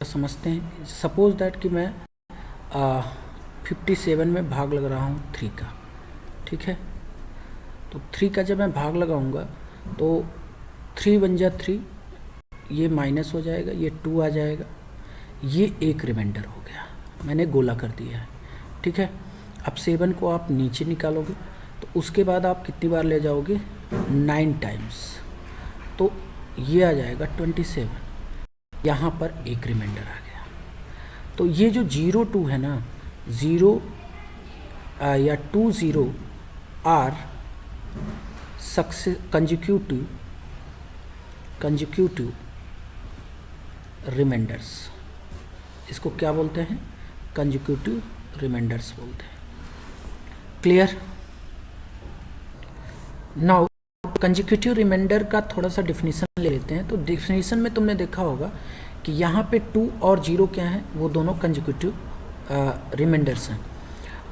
समझते हैं। Suppose that कि मैं 57 में भाग लग रहा हूँ 3 का, ठीक है। तो 3 का जब मैं भाग लगाऊंगा तो 3 बन जा 3, ये माइनस हो जाएगा, ये 2 आ जाएगा, ये एक रिमाइंडर हो गया, मैंने गोला कर दिया है, ठीक है। अब 7 को आप नीचे निकालोगे तो उसके बाद आप कितनी बार ले जाओगे, 9 टाइम्स, तो ये आ जाएगा 27। यहाँ पर एक रिमाइंडर आ गया। तो ये जो 02 है ना, 0 या 20 आर सक्सेस कंजिक्यूटिव रिमाइंडर्स, इसको क्या बोलते हैं, कंजिक्यूटिव रिमाइंडर्स बोलते हैं। क्लियर। नाउ कंजिक्यूटिव रिमाइंडर का थोड़ा सा डिफिनीसन ले लेते हैं। तो डिफिनीसन में तुमने देखा होगा कि यहाँ पे 2 और 0 क्या हैं, वो दोनों कंजिक्यूटिव रिमाइंडर्स हैं।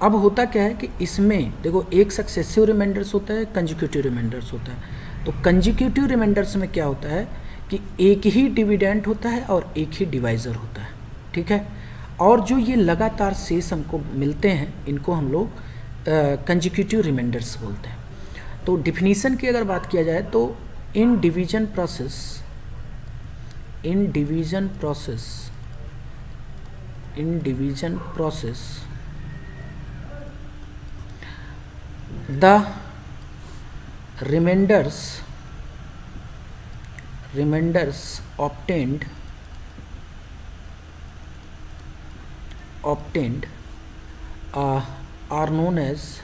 अब होता क्या है कि इसमें देखो एक सक्सेसिव रिमाइंडर्स होता है, कंजिक्यूटिव रिमाइंडर्स होता है। तो कंजिक्यूटिव रिमाइंडर्स में क्या होता है कि एक ही डिविडेंट होता है और एक ही डिवाइज़र होता है, ठीक है। और जो ये लगातार शेष हमको मिलते हैं, इनको हम लोग कंजिक्यूटिव रिमाइंडर्स बोलते हैं। तो डिफिनीशन की अगर बात किया जाए तो in division process the reminders obtained are known as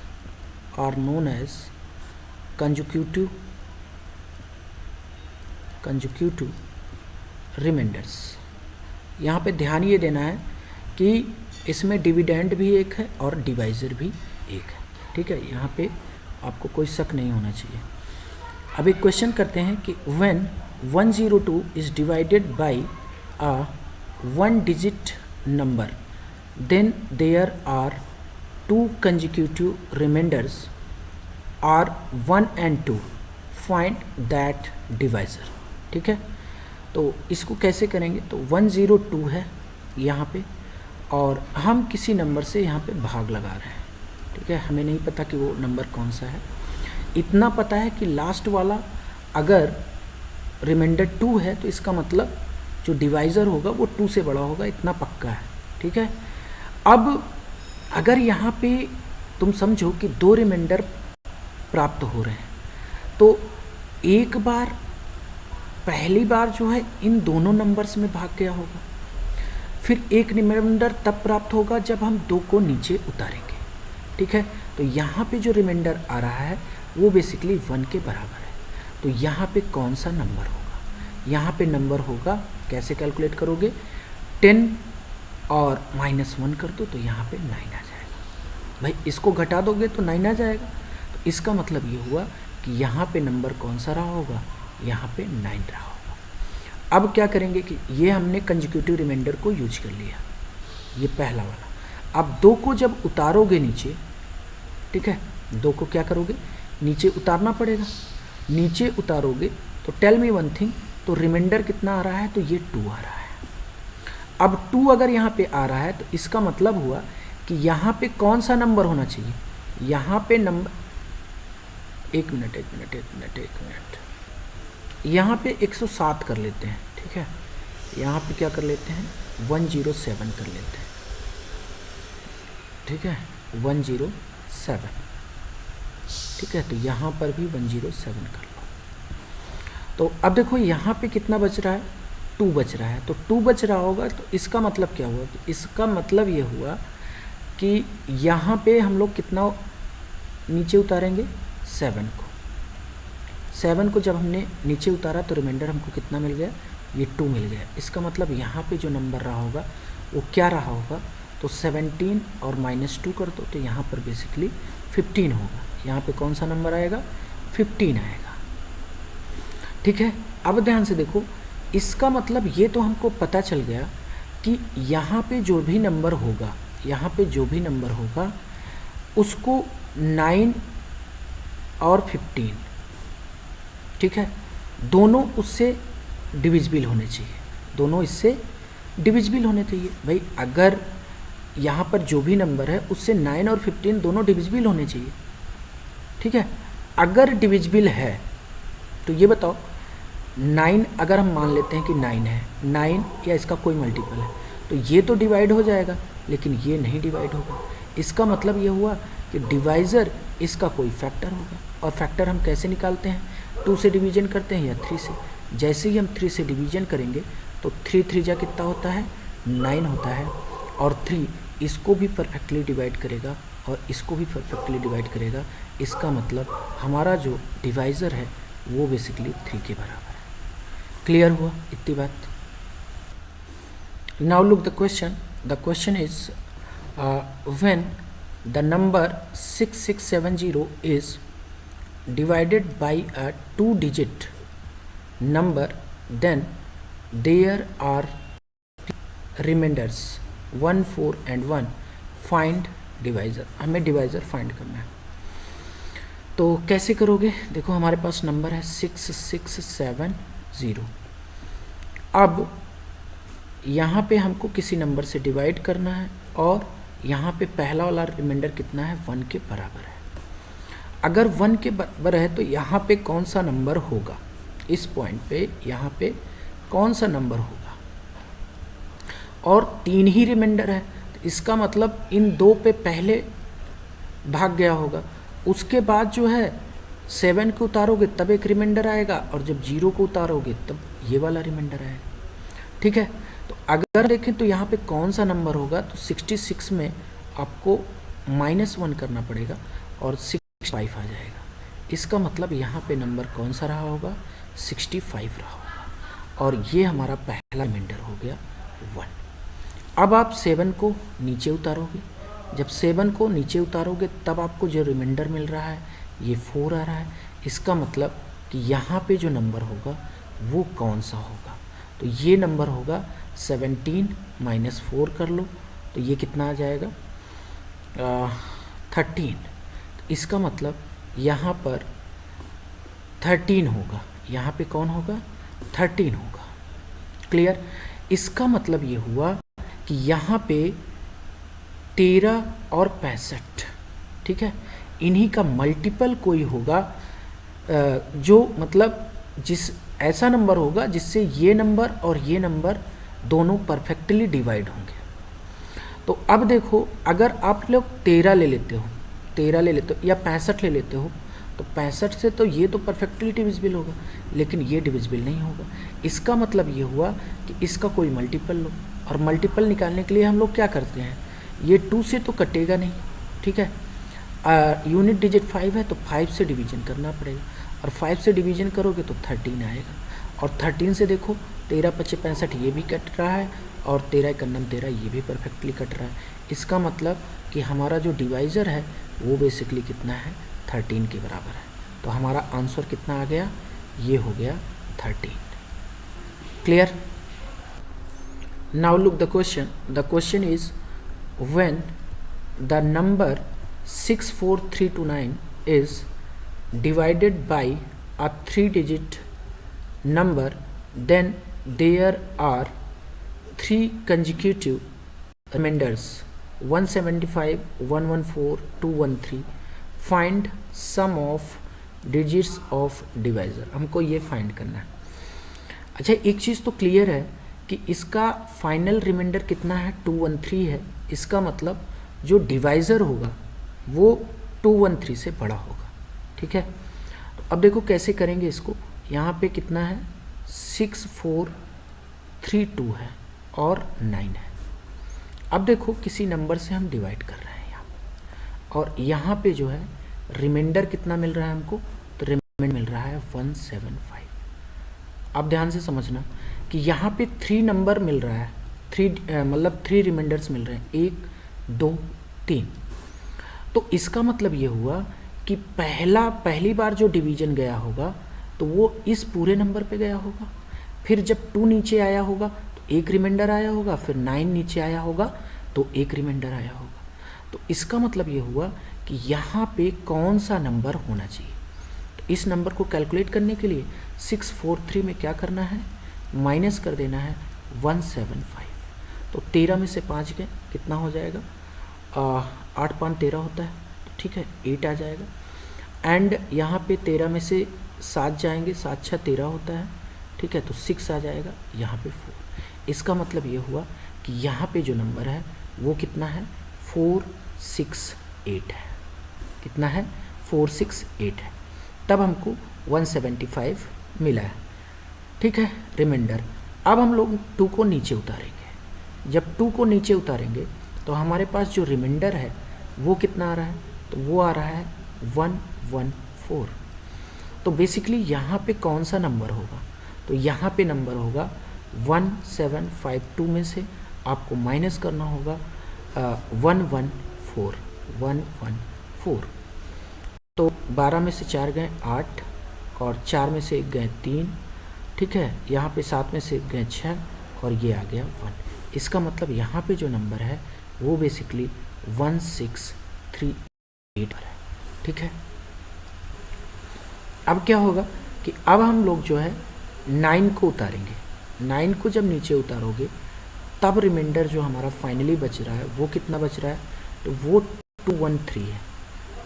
consecutive reminders. यहाँ पे ध्यान ये देना है कि इसमें डिविडेंड भी एक है और डिवाइज़र भी एक है, ठीक है। यहाँ पे आपको कोई शक नहीं होना चाहिए। अब एक क्वेश्चन करते हैं कि when 102 is divided by a 1 digit number then there are 2 consecutive reminders are 1 and 2, find that divisor, ठीक है। तो इसको कैसे करेंगे, तो 102 है यहाँ पे और हम किसी नंबर से यहाँ पे भाग लगा रहे हैं, ठीक है। हमें नहीं पता कि वो नंबर कौन सा है, इतना पता है कि लास्ट वाला अगर रिमाइंडर 2 है तो इसका मतलब जो डिवाइज़र होगा वो 2 से बड़ा होगा, इतना पक्का है, ठीक है। अब अगर यहाँ पे तुम समझो कि 2 रिमाइंडर प्राप्त हो रहे हैं तो एक बार पहली बार जो है इन दोनों नंबर्स में भाग गया होगा, फिर एक रिमाइंडर तब प्राप्त होगा जब हम 2 को नीचे उतारेंगे, ठीक है। तो यहाँ पे जो रिमाइंडर आ रहा है वो बेसिकली 1 के बराबर है। तो यहाँ पे कौन सा नंबर होगा, यहाँ पे नंबर होगा, कैसे कैलकुलेट करोगे, 10 और -1 कर दो तो यहाँ पे 9 आ जाएगा। भाई इसको घटा दोगे तो 9 आ जाएगा। तो इसका मतलब ये हुआ कि यहाँ पे नंबर कौन सा रहा होगा, यहाँ पे 9 रहा होगा। अब क्या करेंगे कि ये हमने कंजिक्यूटिव रिमाइंडर को यूज कर लिया, ये पहला वाला। अब 2 को जब उतारोगे नीचे, ठीक है, 2 को क्या करोगे, नीचे उतारना पड़ेगा। नीचे उतारोगे तो टेल मी वन थिंग, तो रिमाइंडर कितना आ रहा है, तो ये 2 आ रहा है। अब 2 अगर यहाँ पे आ रहा है तो इसका मतलब हुआ कि यहाँ पे कौन सा नंबर होना चाहिए, यहाँ पे नंबर, एक मिनट, यहाँ पे 107 कर लेते हैं, ठीक है। यहाँ पे क्या कर लेते हैं, 107 कर लेते हैं, ठीक है, 107, ठीक है। तो यहाँ पर भी 107 कर लो। तो अब देखो यहाँ पे कितना बच रहा है, 2 बच रहा है। तो 2 बच रहा होगा तो इसका मतलब क्या हुआ, इसका मतलब ये हुआ कि यहाँ पे हम लोग कितना नीचे उतारेंगे, 7 को जब हमने नीचे उतारा तो रिमाइंडर हमको कितना मिल गया, ये 2 मिल गया। इसका मतलब यहाँ पे जो नंबर रहा होगा वो क्या रहा होगा, तो 17 और -2 कर दो तो यहाँ पर बेसिकली 15 होगा। यहाँ पे कौन सा नंबर आएगा, 15 आएगा, ठीक है। अब ध्यान से देखो, इसका मतलब ये तो हमको पता चल गया कि यहाँ पे जो भी नंबर होगा, उसको 9 और 15, ठीक है, दोनों उससे डिविजिबल होने चाहिए, दोनों इससे डिविजिबल होने चाहिए भाई। अगर यहाँ पर जो भी नंबर है उससे 9 और 15 दोनों डिविजिबल होने चाहिए, ठीक है। अगर डिविजिबल है तो ये बताओ 9 अगर हम मान लेते हैं कि 9 है, 9 या इसका कोई मल्टीपल है, तो ये तो डिवाइड हो जाएगा, लेकिन ये नहीं डिवाइड होगा। इसका मतलब ये हुआ कि डिवाइज़र इसका कोई फैक्टर होगा। और फैक्टर हम कैसे निकालते हैं? 2 से डिवीजन करते हैं या 3 से। जैसे ही हम 3 से डिवीजन करेंगे तो 3 3 जा कितना होता है? 9 होता है। और 3 इसको भी परफेक्टली डिवाइड करेगा और इसको भी परफेक्टली डिवाइड करेगा। इसका मतलब हमारा जो डिवाइज़र है वो बेसिकली 3 के बराबर है। क्लियर हुआ इतनी बात? Now look the question. The question is when the number 6670 is divided by a 2-digit number, then there are remainders 1, 4 and 1. Find divisor। हमें डिवाइज़र फाइंड करना है। तो कैसे करोगे? देखो हमारे पास नंबर है 6670। अब यहाँ पे हमको किसी नंबर से डिवाइड करना है और यहाँ पे पहला वाला रिमाइंडर कितना है? 1 के बराबर है। अगर 1 के बराबर है तो यहाँ पे कौन सा नंबर होगा? इस पॉइंट पे यहाँ पे कौन सा नंबर होगा? और 3 ही रिमाइंडर है, तो इसका मतलब इन 2 पे पहले भाग गया होगा। उसके बाद जो है 7 को उतारोगे तब एक रिमाइंडर आएगा, और जब 0 को उतारोगे तब ये वाला रिमाइंडर आएगा, ठीक है। तो अगर देखें तो यहाँ पे कौन सा नंबर होगा? तो 66 में आपको -1 करना पड़ेगा और 65 आ जाएगा। इसका मतलब यहाँ पे नंबर कौन सा रहा होगा? 65 रहा होगा। और ये हमारा पहला रिमाइंडर हो गया 1। अब आप 7 को नीचे उतारोगे। जब 7 को नीचे उतारोगे तब आपको जो रिमाइंडर मिल रहा है ये 4 आ रहा है। इसका मतलब कि यहाँ पे जो नंबर होगा वो कौन सा होगा? तो ये नंबर होगा 17 - 4 कर लो तो ये कितना आ जाएगा? 13। इसका मतलब यहाँ पर 13 होगा। यहाँ पे कौन होगा? 13 होगा। क्लियर? इसका मतलब ये हुआ कि यहाँ पे 13 और 65, ठीक है, इन्हीं का मल्टीपल कोई होगा, जो मतलब जिस ऐसा नंबर होगा जिससे ये नंबर और ये नंबर दोनों परफेक्टली डिवाइड होंगे। तो अब देखो, अगर आप लोग 13 ले लेते हो या 65 ले लेते हो, तो 65 से तो ये तो परफेक्टली डिविजिबल होगा, लेकिन ये डिविजिबल नहीं होगा। इसका मतलब ये हुआ कि इसका कोई मल्टीपल लो, और मल्टीपल निकालने के लिए हम लोग क्या करते हैं? ये 2 से तो कटेगा नहीं, ठीक है। यूनिट डिजिट 5 है तो 5 से डिवीजन करना पड़ेगा, और 5 से डिवीजन करोगे तो 13 आएगा। और 13 से देखो 13 × 5 = 65, ये भी कट रहा है, और 13 × 9 = 13, ये भी परफेक्टली कट रहा है। इसका मतलब कि हमारा जो डिवाइज़र है वो बेसिकली कितना है? 13 के बराबर है। तो हमारा आंसर कितना आ गया? ये हो गया 13। Clear? Now look the question. The question is when the number 64329 is divided by a 3-digit number, then there are 3 consecutive remainders 175, 114, 213. Find sum of digits of divisor। हमको ये फाइंड करना है। अच्छा, एक चीज़ तो क्लियर है कि इसका फाइनल रिमाइंडर कितना है? 213 है। इसका मतलब जो डिवाइज़र होगा वो 213 से बड़ा होगा, ठीक है। तो अब देखो कैसे करेंगे इसको। यहाँ पे कितना है? 6432 है और 9 है। अब देखो किसी नंबर से हम डिवाइड कर रहे हैं यहाँ, और यहाँ पे जो है रिमाइंडर कितना मिल रहा है हमको? तो रिमाइंडर मिल रहा है 175। अब ध्यान से समझना कि यहाँ पे 3 नंबर मिल रहा है, 3 रिमाइंडर्स मिल रहे हैं, 1, 2, 3। तो इसका मतलब ये हुआ कि पहली बार जो डिवीजन गया होगा तो वो इस पूरे नंबर पे गया होगा। फिर जब 2 नीचे आया होगा तो एक रिमाइंडर आया होगा, फिर 9 नीचे आया होगा तो एक रिमाइंडर आया होगा। तो इसका मतलब ये हुआ कि यहाँ पे कौन सा नंबर होना चाहिए। तो इस नंबर को कैलकुलेट करने के लिए 643 में क्या करना है? माइनस कर देना है 175। तो 13 में से 5 गए कितना हो जाएगा, 8 5 13 होता है, ठीक है 8 आ जाएगा। एंड यहाँ पे 13 में से 7 जाएंगे, 7 6 13 होता है, ठीक है, तो 6 आ जाएगा, यहाँ पे 4। इसका मतलब ये हुआ कि यहाँ पे जो नंबर है वो कितना है, 468 है। कितना है, 468 है। तब हमको 175 मिला है, ठीक है, रिमाइंडर। अब हम लोग 2 को नीचे उतारेंगे। जब 2 को नीचे उतारेंगे तो हमारे पास जो रिमाइंडर है वो कितना आ रहा है, तो वो आ रहा है 114। तो बेसिकली यहाँ पे कौन सा नंबर होगा, तो यहाँ पे नंबर होगा 1752 में से आपको माइनस करना होगा 114। तो 12 में से 4 गए 8 और 4 में से 1 गए 3, ठीक है, यहाँ पे 7 में से 1 गए 6 और ये आ गया 1। इसका मतलब यहाँ पे जो नंबर है वो बेसिकली 1638 है, ठीक है। अब क्या होगा कि अब हम लोग जो है 9 को उतारेंगे। 9 को जब नीचे उतारोगे तब रिमाइंडर जो हमारा फाइनली बच रहा है वो कितना बच रहा है, तो वो 213 है।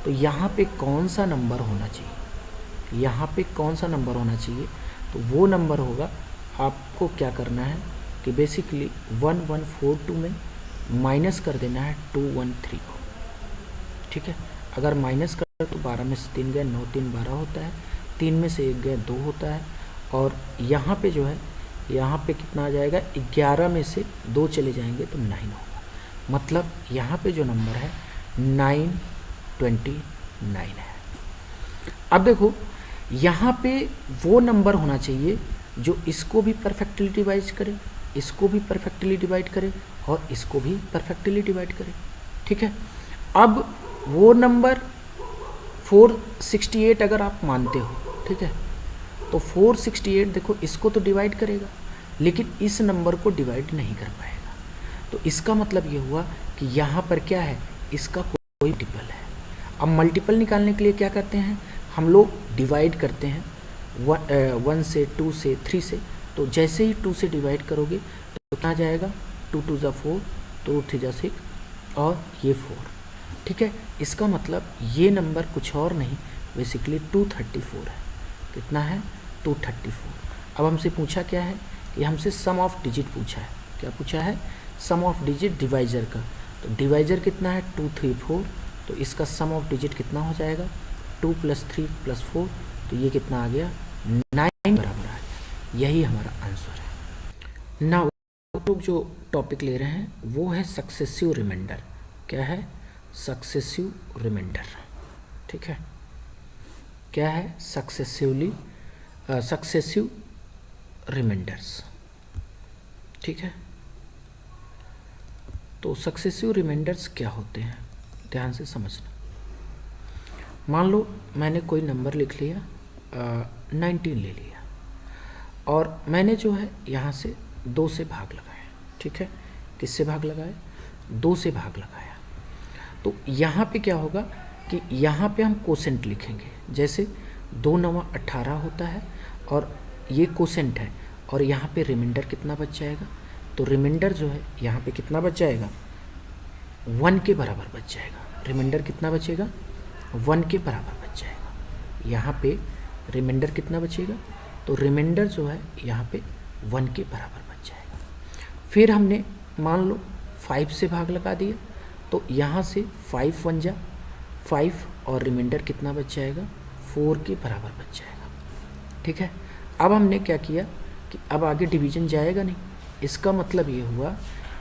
तो यहाँ पे कौन सा नंबर होना चाहिए, यहाँ पे कौन सा नंबर होना चाहिए, तो वो नंबर होगा, आपको क्या करना है कि बेसिकली 1142 में माइनस कर देना है 213 को, ठीक है। अगर माइनस कर तो 12 में से 3 गए 9 3 12 होता है, 3 में से 1 गए 2 होता है, और यहाँ पे जो है यहाँ पे कितना आ जाएगा, 11 में से 2 चले जाएंगे तो 9 होगा। मतलब यहाँ पे जो नंबर है 929 है। अब देखो यहाँ पे वो नंबर होना चाहिए जो इसको भी परफेक्टली डिवाइड करे, इसको भी परफेक्टली डिवाइड करे और इसको भी परफेक्टली डिवाइड करे, ठीक है। अब वो नंबर 468 अगर आप मानते हो, ठीक है, तो 468 देखो इसको तो डिवाइड करेगा लेकिन इस नंबर को डिवाइड नहीं कर पाएगा। तो इसका मतलब ये हुआ कि यहाँ पर क्या है, इसका कोई मल्टीपल है। अब मल्टीपल निकालने के लिए क्या करते हैं, हम लोग डिवाइड करते हैं 1 से 2 से 3 से। तो जैसे ही 2 से डिवाइड करोगे तो क्या जाएगा, 2 2 जा 4, 2 3 जा 6 और ये 4, ठीक है। इसका मतलब ये नंबर कुछ और नहीं, बेसिकली 234 है। कितना है, 234। अब हमसे पूछा क्या है, कि हमसे सम ऑफ डिजिट पूछा है। क्या पूछा है, सम ऑफ डिजिट डिवाइजर का। तो डिवाइजर कितना है 234, तो इसका सम ऑफ डिजिट कितना हो जाएगा 2 + 3 + 4, तो ये कितना आ गया 9 बराबर आ गया। यही हमारा आंसर है। नाउ लोग जो टॉपिक ले रहे हैं वो है सक्सेसिव रिमाइंडर। क्या है, सक्सेसिव रिमाइंडर, ठीक है। क्या है, सक्सेसिव रिमाइंडर्स, ठीक है। तो सक्सेसिव रिमाइंडर्स क्या होते हैं, ध्यान से समझना। मान लो मैंने कोई नंबर लिख लिया 19 ले लिया और मैंने जो है यहाँ से 2 से भाग लगाया, ठीक है। किससे भाग लगाया, 2 से भाग लगाया। तो यहाँ पे क्या होगा कि यहाँ पे हम कोसेंट लिखेंगे। जैसे 2 9 18 होता है और ये कोसेंट है, और यहाँ पे रिमाइंडर कितना बच जाएगा, तो रिमाइंडर जो है यहाँ पे कितना बच जाएगा, 1 के बराबर बच जाएगा। रिमाइंडर कितना बचेगा, 1 के बराबर बच जाएगा। यहाँ पे रिमाइंडर कितना बचेगा, तो रिमाइंडर जो है यहाँ पे 1 के बराबर बच जाएगा। फिर हमने मान लो 5 से भाग लगा दिया, तो यहाँ से 5 1 जा 5 और रिमाइंडर कितना बच जाएगा, 4 के बराबर बच जाएगा, ठीक है। अब हमने क्या किया कि अब आगे डिवीजन जाएगा नहीं। इसका मतलब ये हुआ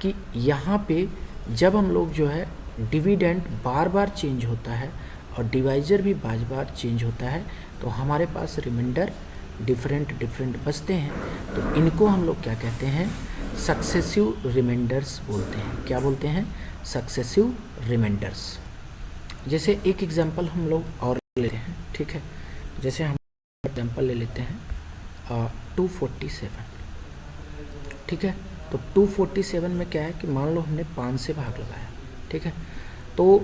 कि यहाँ पे जब हम लोग जो है डिविडेंड बार बार चेंज होता है और डिवाइजर भी बार बार चेंज होता है, तो हमारे पास रिमाइंडर डिफरेंट बचते हैं। तो इनको हम लोग क्या कहते हैं, सक्सेसिव रिमाइंडर्स बोलते हैं। क्या बोलते हैं, सक्सेसिव रिमाइंडर्स। जैसे एक एग्जांपल हम लोग और लेते हैं, ठीक है। जैसे हम एग्जांपल ले लेते हैं 247, ठीक है। तो 247 में क्या है कि मान लो हमने 5 से भाग लगाया, ठीक है। तो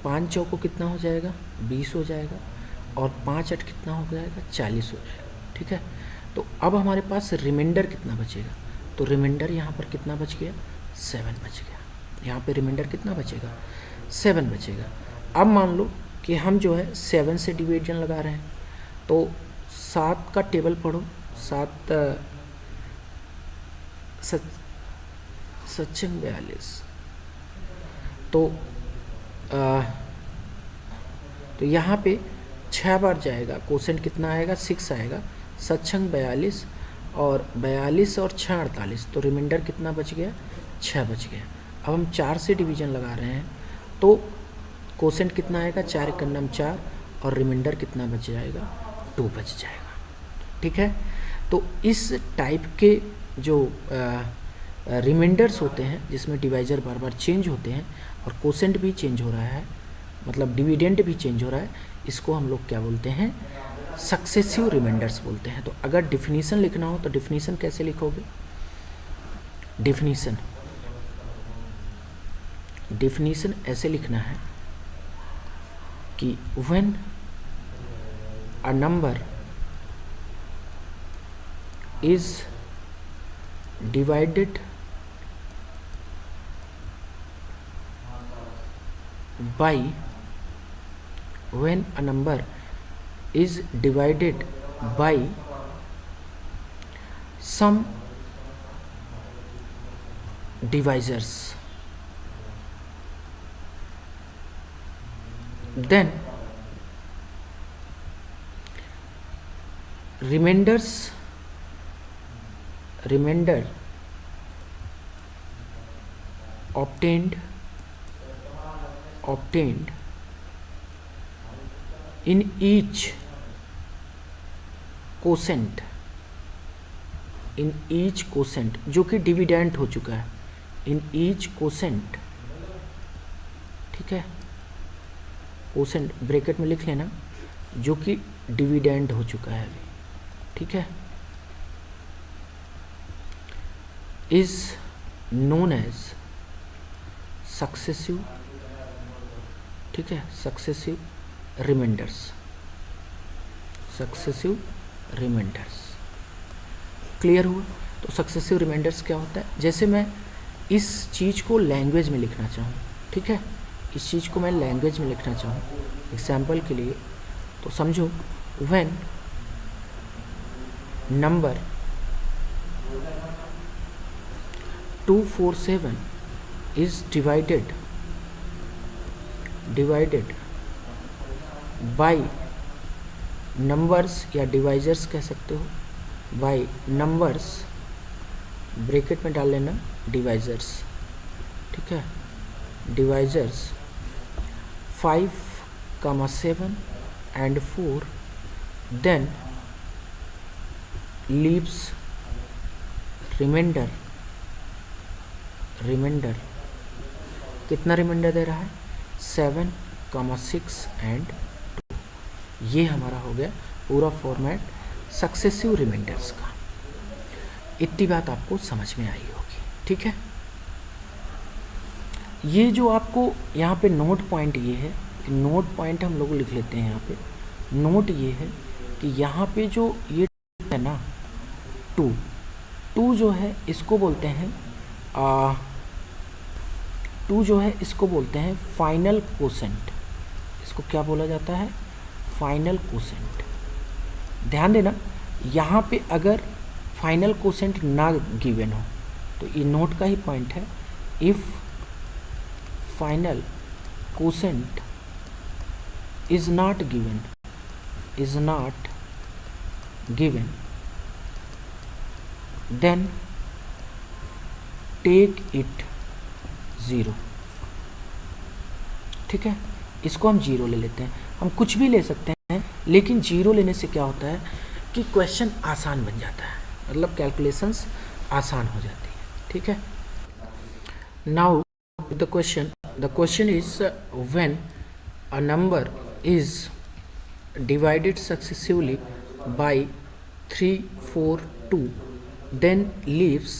5 चौको कितना हो जाएगा, 20 हो जाएगा, और 5 8 कितना हो जाएगा, 40 हो जाएगा, ठीक है। तो अब हमारे पास रिमाइंडर कितना बचेगा, तो रिमाइंडर यहाँ पर कितना बच गया, 7 बच गया। यहाँ पे रिमाइंडर कितना बचेगा? 7 बचेगा। अब मान लो कि हम जो है 7 से डिवीजन लगा रहे हैं, तो 7 का टेबल पढ़ो। 7 सच्चंग 42। तो यहाँ पे 6 बार जाएगा, कोसेंट कितना आएगा? 6 आएगा। सच्चंग 42 और 42 और 6 48, तो रिमाइंडर कितना बच गया? 6 बच गया। अब हम 4 से डिवीजन लगा रहे हैं, तो कोसेंट कितना आएगा? 4 एकन्नम 4 और रिमाइंडर कितना बच जाएगा? 2 बच जाएगा। ठीक है। तो इस टाइप के जो रिमाइंडर्स होते हैं जिसमें डिवाइजर बार बार चेंज होते हैं और कोसेंट भी चेंज हो रहा है, मतलब डिविडेंड भी चेंज हो रहा है, इसको हम लोग क्या बोलते हैं? सक्सेसिव रिमाइंडर्स बोलते हैं। तो अगर डिफिनीसन लिखना हो तो डिफिनीसन कैसे लिखोगे? डिफिनीसन ऐसे लिखना है कि when a number is divided by when a number is divided by some divisors, then remainder obtained in each quotient जो कि डिविडेंट हो चुका है, in each quotient, ठीक है, क्वोशेंट ब्रैकेट में लिख लेना, जो कि डिविडेंट हो चुका है अभी, ठीक है, इज नोन एज सक्सेसिव, ठीक है, सक्सेसिव रिमाइंडर्स। क्लियर हुआ? तो सक्सेसिव रिमाइंडर्स क्या होता है? जैसे मैं इस चीज़ को लैंग्वेज में लिखना चाहूँ, ठीक है, इस चीज़ को मैं लैंग्वेज में लिखना चाहूँ एग्जाम्पल के लिए, तो समझो when number 247 is divided by numbers, या डिवाइजर्स कह सकते हो, बाय नंबर्स, ब्रैकेट में डाल लेना डिवाइजर्स, ठीक है, divisors 5, 7 and 4, then leaves reminder कितना रिमाइंडर दे रहा है? 7, 6 and 2। ये हमारा हो गया पूरा फॉर्मेट सक्सेसिव रिमाइंडर्स का। इतनी बात आपको समझ में आई होगी, ठीक है। ये जो आपको यहाँ पे नोट पॉइंट ये है, नोट पॉइंट हम लोग लिख लेते हैं यहाँ पे। नोट ये है कि यहाँ पे जो ये है ना 2 जो है इसको बोलते हैं 2 जो है इसको बोलते हैं फाइनल कोसेंट। इसको क्या बोला जाता है? Final quotient. ध्यान देना, यहाँ पे अगर फाइनल कोसेंट ना गिवन हो तो ये नोट का ही पॉइंट है। If final quotient is not given then take it 0, ठीक है। इसको हम 0 ले लेते हैं, हम कुछ भी ले सकते हैं, लेकिन 0 लेने से क्या होता है कि क्वेश्चन आसान बन जाता है, मतलब कैलकुलेशंस आसान हो जाती है, ठीक है। Now the question is when a number is divided successively by 3, 4, 2 then leaves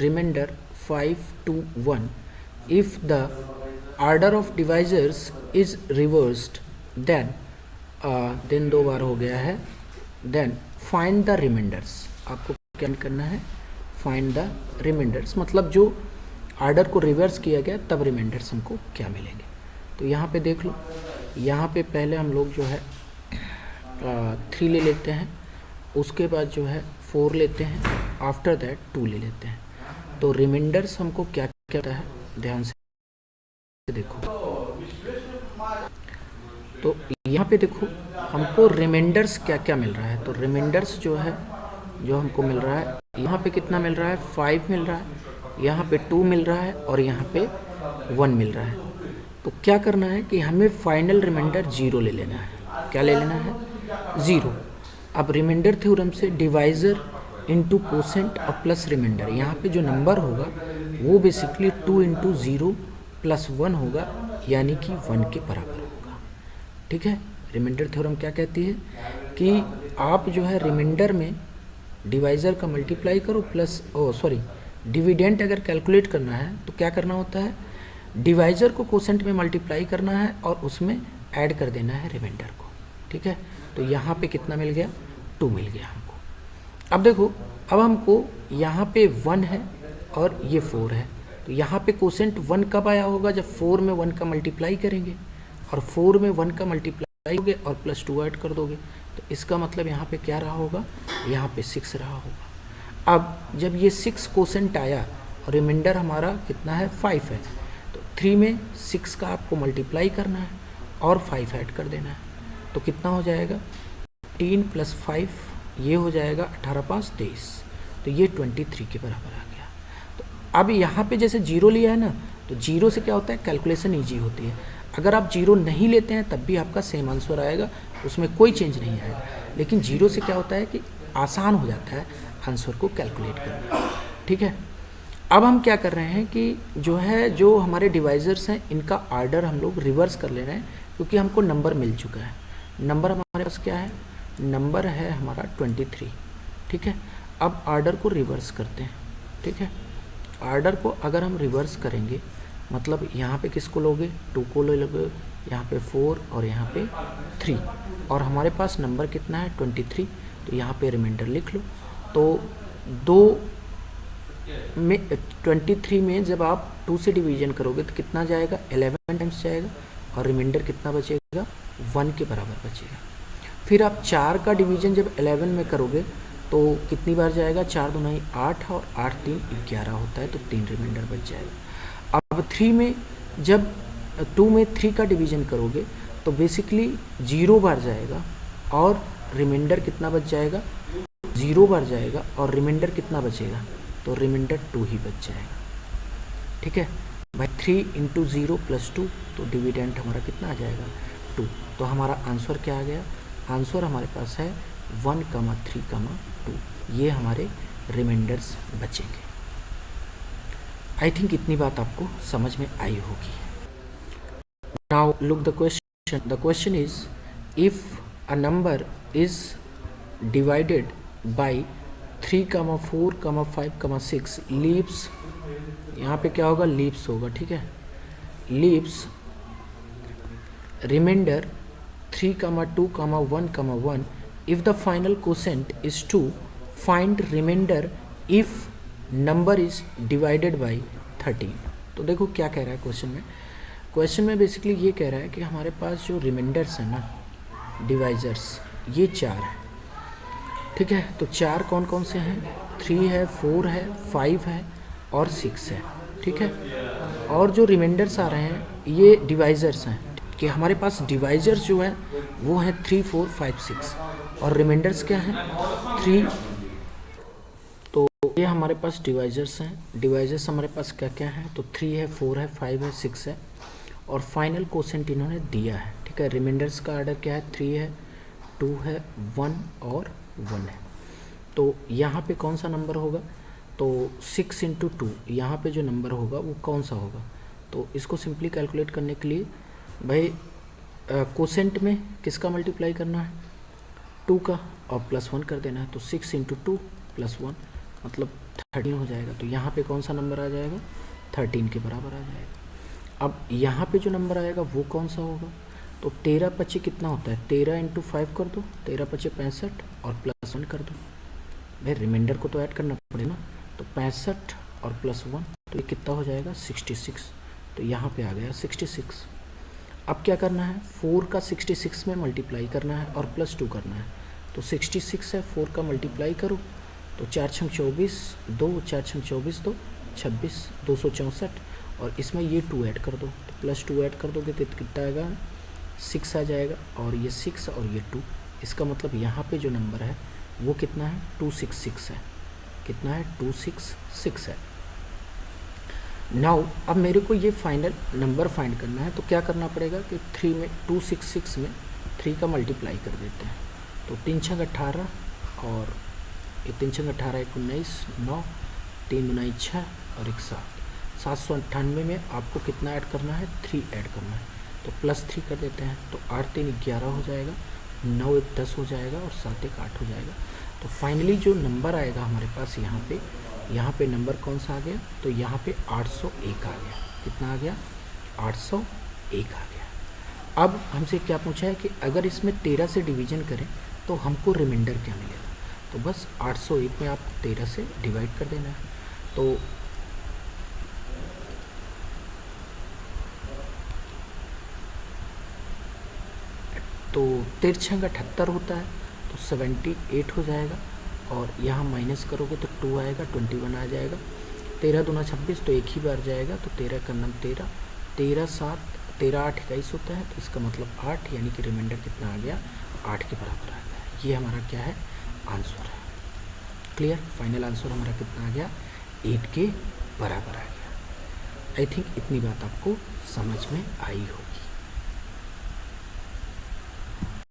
remainder 5 to 1 if the order of divisors is reversed then 2 बार हो गया है, then find the remainders। आपको क्या करना है? find the remainders, मतलब जो आर्डर को रिवर्स किया गया तब रिमाइंडर्स हमको क्या मिलेंगे। तो यहाँ पे देख लो, यहाँ पे पहले हम लोग जो है 3 ले लेते हैं, उसके बाद जो है 4 लेते हैं, आफ्टर दैट 2 ले लेते हैं। तो रिमाइंडर्स हमको क्या क्या होता है, ध्यान से देखो। तो यहाँ पे देखो हमको रिमाइंडर्स क्या क्या मिल रहा है। तो रिमाइंडर्स जो है, जो हमको मिल रहा है, यहाँ पे कितना मिल रहा है, 5 मिल रहा है, यहाँ पे 2 मिल रहा है और यहाँ पे 1 मिल रहा है। तो क्या करना है कि हमें फाइनल रिमाइंडर 0 ले लेना है। क्या ले लेना है, 0। अब रिमाइंडर थ्योरम से डिवाइज़र इंटू कोसेंट और प्लस रिमाइंडर, यहाँ पे जो नंबर होगा वो बेसिकली 2 इंटू 0 प्लस 1 होगा, यानी कि 1 के बराबर होगा। ठीक है, रिमाइंडर थ्योरम क्या कहती है कि आप जो है रिमाइंडर में डिवाइज़र का मल्टीप्लाई करो प्लस डिविडेंट अगर कैलकुलेट करना है तो क्या करना होता है, डिवाइज़र को कोसेंट में मल्टीप्लाई करना है और उसमें ऐड कर देना है रिमाइंडर को। ठीक है, तो यहाँ पे कितना मिल गया, 2 मिल गया हमको। अब देखो, अब हमको यहाँ पे 1 है और ये 4 है, तो यहाँ पे कोसेंट 1 कब आया होगा, जब 4 में 1 का मल्टीप्लाई करेंगे और 4 में 1 का मल्टीप्लाई करोगे और प्लस 2 ऐड कर दोगे, तो इसका मतलब यहाँ पे क्या रहा होगा, यहाँ पे 6 रहा होगा। अब जब ये 6 कोसेंट आया और रिमाइंडर हमारा कितना है, 5 है, तो 3 में 6 का आपको मल्टीप्लाई करना है और 5 ऐड कर देना है। तो कितना हो जाएगा, 18 प्लस 5, ये हो जाएगा 18 5 23, तो ये 23 के बराबर आ गया। तो अब यहाँ पे जैसे 0 लिया है ना, तो 0 से क्या होता है, कैलकुलेशन ईजी होती है। अगर आप 0 नहीं लेते हैं तब भी आपका सेम आंसर आएगा, उसमें कोई चेंज नहीं आएगा। लेकिन 0 से क्या होता है कि आसान हो जाता है आंसर को कैलकुलेट करना। ठीक है, अब हम क्या कर रहे हैं कि जो हमारे डिवाइज़र्स हैं इनका आर्डर हम लोग रिवर्स कर ले रहे हैं, क्योंकि हमको नंबर मिल चुका है। नंबर हमारे पास क्या है, नंबर है हमारा 23। ठीक है, अब आर्डर को रिवर्स करते हैं। ठीक है, आर्डर को अगर हम रिवर्स करेंगे, मतलब यहाँ पे किसको लोगे, 2 को ले लोगे, यहाँ पे 4 और यहाँ पे 3, और हमारे पास नंबर कितना है, 23। तो यहाँ पे रिमाइंडर लिख लो। तो 2 में 23 में जब आप 2 से डिवीजन करोगे तो कितना जाएगा, 11 टाइम्स जाएगा, और रिमाइंडर कितना बचेगा, 1 के बराबर बचेगा। फिर आप 4 का डिवीजन जब 11 में करोगे तो कितनी बार जाएगा, 4 दूनी 8 और 8 3 11 होता है, तो 3 रिमाइंडर बच जाएगा। अब 3 में जब 2 में 3 का डिवीजन करोगे तो बेसिकली 0 बार जाएगा और रिमाइंडर कितना बच जाएगा, 0 बार जाएगा और रिमाइंडर कितना बचेगा, तो रिमाइंडर 2 ही बच जाएगा। ठीक है भाई, 3 इंटू 0 प्लस 2, तो डिविडेंट हमारा कितना आ जाएगा, 2। तो हमारा आंसर क्या आ गया, आंसर हमारे पास है 1, 3, 2। ये हमारे रिमाइंडर्स बचेंगे। आई थिंक इतनी बात आपको समझ में आई होगी। Now look the question is, if a number is divided by 3, 4, 5, 6 leaves, यहाँ पे क्या होगा, लीव्स होगा। ठीक है, leaves reminder 3, 2, 1, 1, if the final quotient is 2, find remainder if number is divided by 13। तो देखो क्या कह रहा है क्वेश्चन में बेसिकली ये कह रहा है कि हमारे पास जो रिमाइंडर्स हैं ना, डिवाइजर्स, ये 4 हैं। ठीक है, तो 4 कौन कौन से हैं, 3 है, 4 है, 5 है और 6 है। ठीक है, और जो रिमाइंडर्स आ रहे हैं ये डिवाइजर्स हैं, कि हमारे पास डिवाइजर्स जो है वो हैं 3, 4, 5, 6, और रिमाइंडर्स क्या हैं, 3। तो ये हमारे पास डिवाइजर्स हैं। डिवाइजर्स हमारे पास क्या क्या हैं, तो 3 है, 4 है, 5 है, 6 है, और फाइनल कोसेंट इन्होंने दिया है। ठीक है, रिमाइंडर्स का आर्डर क्या है, 3 है, 2 है, 1 और 1 है। तो यहाँ पे कौन सा नंबर होगा, तो 6 इंटू 2, यहाँ पे जो नंबर होगा वो कौन सा होगा। तो इसको सिंपली कैलकुलेट करने के लिए भाई कोसेंट में किसका मल्टीप्लाई करना है, 2 का, और प्लस 1 कर देना है। तो 6 इंटू 2 प्लस 1 मतलब 13 हो जाएगा। तो यहाँ पे कौन सा नंबर आ जाएगा, 13 के बराबर आ जाएगा। अब यहाँ पे जो नंबर आएगा वो कौन सा होगा, तो 13 25 कितना होता है, 13 इंटू 5 कर दो, 13 25 65 और प्लस 1 कर दो। भाई रिमाइंडर को तो ऐड करना पड़ेगा ना, तो 65 और प्लस 1 तो ये कितना हो जाएगा 66, तो यहाँ पे आ गया 66। अब क्या करना है, 4 का 66 में मल्टीप्लाई करना है और +2 करना है। तो 66 है, 4 का मल्टीप्लाई करो तो 4 छंग 24, 2 4 छंग 24 2 26, 264, और इसमें ये 2 ऐड कर दो, तो +2 ऐड कर दोगे तो कितना आएगा 6 आ जाएगा, और ये 6 और ये 2, इसका मतलब यहाँ पे जो नंबर है वो कितना है 266 है। कितना है 266 है। नाउ अब मेरे को ये फाइनल नंबर फाइंड करना है, तो क्या करना पड़ेगा कि 266 में 3 का मल्टीप्लाई कर देते हैं। तो 3 छंग 18, और ये 3 छंग 18 1 19, 9 3 9 6 और 1 7, 798 में आपको कितना ऐड करना है 3 ऐड करना है, तो +3 कर देते हैं। तो 8 3 11 हो जाएगा, 9 1 10 हो जाएगा और 7 1 8 हो जाएगा। तो फाइनली जो नंबर आएगा हमारे पास यहाँ पे नंबर कौन सा आ गया, तो यहाँ पे 801 आ गया। कितना आ गया 801 आ गया। अब हमसे क्या पूछा है कि अगर इसमें 13 से डिवीजन करें तो हमको रिमाइंडर क्या मिलेगा, तो बस 801 में आपको 13 से डिवाइड कर देना है। तो तो 13 छंग 78 होता है, तो 78 हो जाएगा, और यहाँ माइनस करोगे तो 2 आएगा, 21 आ जाएगा। 13 दूना 26, तो एक ही बार जाएगा, तो 13 का नाम 13, 13 7 13 8 21 होता है, तो इसका मतलब 8, यानी कि रिमाइंडर कितना आ गया 8 के बराबर आ गया। ये हमारा क्या है आंसर है। क्लियर, फाइनल आंसर हमारा कितना आ गया 8 के बराबर आ गया। आई थिंक इतनी बात आपको समझ में आई होगी।